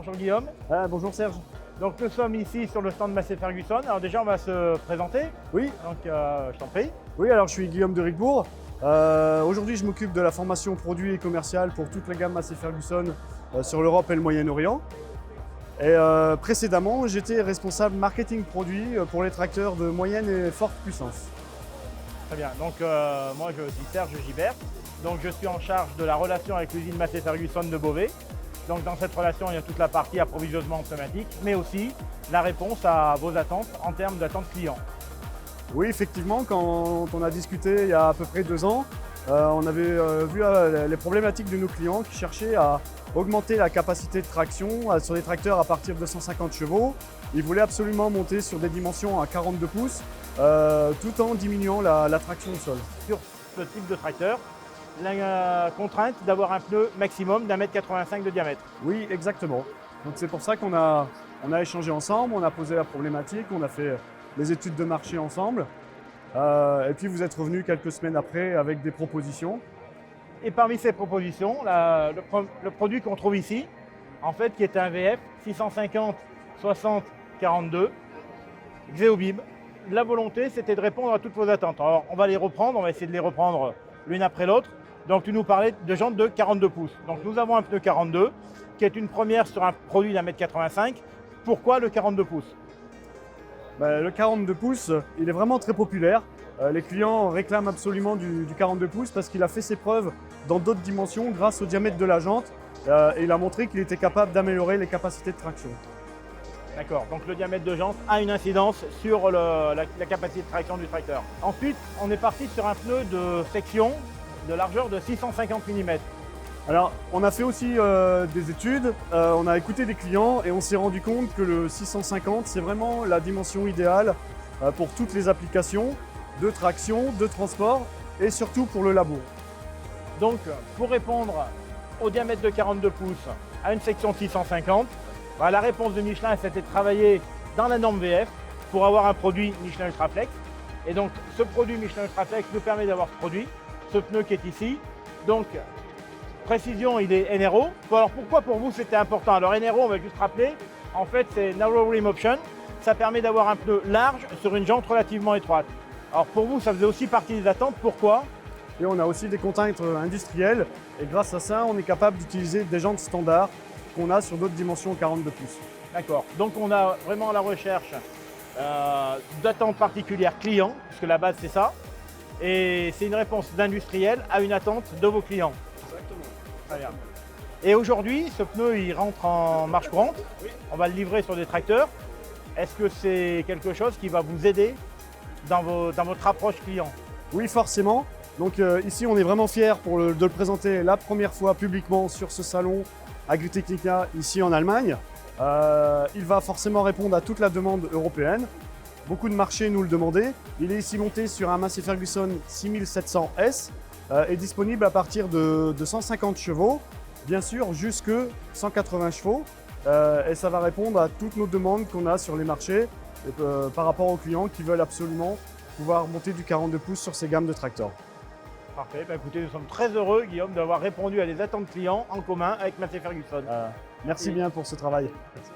Bonjour Guillaume. Bonjour Serge. Donc nous sommes ici sur le stand de Massey Ferguson. Alors déjà on va se présenter. Oui, Donc je t'en prie. oui, alors je suis Guillaume de Riquebourg. Aujourd'hui je m'occupe de la formation produit et commerciale pour toute la gamme Massey Ferguson sur l'Europe et le Moyen-Orient. Et précédemment j'étais responsable marketing produit pour les tracteurs de moyenne et forte puissance. Très bien. Donc moi je suis Serge Gibert. Donc je suis en charge de la relation avec l'usine Massey Ferguson de Beauvais. Donc dans cette relation, il y a toute la partie approvisionnement pneumatique, mais aussi la réponse à vos attentes en termes d'attente client. Oui, effectivement, quand on a discuté il y a à peu près 2 ans, on avait vu les problématiques de nos clients qui cherchaient à augmenter la capacité de traction sur des tracteurs à partir de 150 chevaux. Ils voulaient absolument monter sur des dimensions à 42 pouces tout en diminuant la traction au sol. Sur ce type de tracteur, la contrainte d'avoir un pneu maximum d'1,85 m de diamètre. Oui, exactement. Donc c'est pour ça qu'on a échangé ensemble, on a posé la problématique, on a fait les études de marché ensemble. Et puis vous êtes revenu quelques semaines après avec des propositions. Et parmi ces propositions, le produit qu'on trouve ici, en fait, qui est un VF 650 60 42 Xeobib. La volonté, c'était de répondre à toutes vos attentes. Alors, on va les reprendre, on va essayer de les reprendre l'une après l'autre. Donc, tu nous parlais de jantes de 42 pouces. Donc, nous avons un pneu 42, qui est une première sur un produit d'1,85 m. Pourquoi le 42 pouces? Le 42 pouces, il est vraiment très populaire. Les clients réclament absolument du 42 pouces parce qu'il a fait ses preuves dans d'autres dimensions grâce au diamètre de la jante et il a montré qu'il était capable d'améliorer les capacités de traction. D'accord, donc le diamètre de jante a une incidence sur la capacité de traction du tracteur. Ensuite, on est parti sur un pneu de section de largeur de 650 mm. Alors, on a fait aussi des études, on a écouté des clients et on s'est rendu compte que le 650, c'est vraiment la dimension idéale pour toutes les applications de traction, de transport et surtout pour le labour. Donc, pour répondre au diamètre de 42 pouces à une section 650, la réponse de Michelin, c'était de travailler dans la norme VF pour avoir un produit Michelin Ultraflex. Et donc, ce produit Michelin Ultraflex nous permet d'avoir ce produit, ce pneu qui est ici. Donc, précision, il est NRO. Alors, pourquoi pour vous c'était important? Alors, NRO, on va juste rappeler, en fait, c'est Narrow Rim Option. Ça permet d'avoir un pneu large sur une jante relativement étroite. Alors, pour vous, ça faisait aussi partie des attentes. Pourquoi? Et on a aussi des contraintes industrielles et grâce à ça, on est capable d'utiliser des jantes standards qu'on a sur d'autres dimensions 42 pouces. D'accord. Donc on a vraiment la recherche d'attentes particulières clients, puisque la base c'est ça. Et c'est une réponse d'industriel à une attente de vos clients. Exactement. Très bien. Et aujourd'hui, ce pneu il rentre en marche courante. Oui. On va le livrer sur des tracteurs. Est-ce que c'est quelque chose qui va vous aider dans votre approche client? Oui, forcément. Donc ici, on est vraiment fiers de le présenter la première fois publiquement sur ce salon Agritechnica ici en Allemagne. Il va forcément répondre à toute la demande européenne. Beaucoup de marchés nous le demandaient. Il est ici monté sur un Massey Ferguson 6700S et disponible à partir de 150 chevaux, bien sûr jusque 180 chevaux. Et ça va répondre à toutes nos demandes qu'on a sur les marchés par rapport aux clients qui veulent absolument pouvoir monter du 42 pouces sur ces gammes de tracteurs. Parfait. Écoutez, nous sommes très heureux, Guillaume, d'avoir répondu à des attentes clients en commun avec Massey Ferguson. Merci bien pour ce travail. Merci.